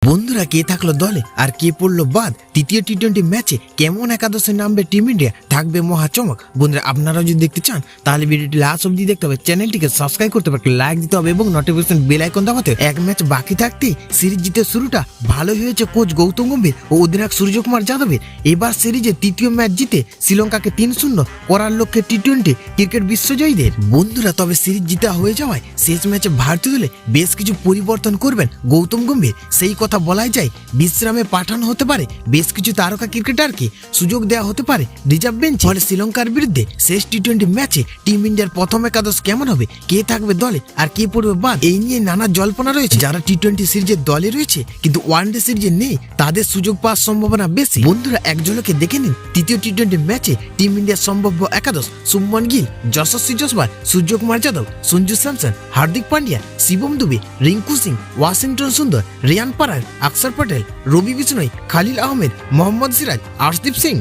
বন্ধুরা, কে থাকলো দলে আর কে পড়লো বাদ? তৃতীয় টি-20 ম্যাচে কেমন একাদশে নামবে টিম ইন্ডিয়া, থাকবে মহা চমক। বন্ধুরা, আপনারাও যদি দেখতে চান তাহলে ভিডিওটি লাস্ট অবধি দেখতে হবে, চ্যানেলটিকে সাবস্ক্রাইব করতে হবে, লাইক দিতে হবে এবং নোটিফিকেশন বেল আইকন দাবাতে হবে। এক ম্যাচ বাকি থাকতেই সিরিজ জিতে শুরুটা ভালোই হয়েছে কোচ গৌতম গম্ভীর ও অধিনায়ক সূর্যকুমার যাদবের। এবার সিরিজে তৃতীয় ম্যাচ জিতে শ্রীলঙ্কাকে 3-0 করার লক্ষ্যে টি-20 ক্রিকেট বিশ্বজয়ীদের। বন্ধুরা, তবে সিরিজ জিতা হয়ে যাওয়ায় শেষ ম্যাচে ভারতীয় দলে বেশ কিছু পরিবর্তন করবেন গৌতম গম্ভীর। সেই কথা বলাই যায়, বিশ্রামে পাঠানো হতে পারে বেশ কিছু তারকা ক্রিকেটারকে, সুযোগ দেওয়া হতে পারে রিজার্ভ বেঞ্চে। ফলে শ্রীলঙ্কার বিরুদ্ধে শেষ টি-20 ম্যাচে টিম ইন্ডিয়ার প্রথম একাদশ কেমন হবে, কে থাকবে দলে আর কে পড়বে বাদ, এই নিয়ে নানা জল্পনা রয়েছে। যারা টি-20 সিরিজের দলে রয়েছে কিন্তু ওয়ানডে সিরিজে নেই, তাদের সুযোগ পাওয়ার সম্ভাবনা বেশি। বন্ধুরা, এক ঝলকে দেখে নিন তৃতীয় টি-20 ম্যাচে টিম ইন্ডিয়ার সম্ভাব্য একাদশ: শুভমন গিল, যশস্বী জয়সওয়াল, সূর্যকুমার যাদব, সঞ্জু স্যামসন, হার্দিক পান্ডিয়া, শিবম দুবে, রিঙ্কু সিং, ওয়াশিংটন সুন্দর, রিয়ান পারাগ, অক্ষর পটেল, রবি বিষ্ণয়, খালিল আহমেদ, মোহাম্মদ সিরাজ, আর্শদীপ সিং।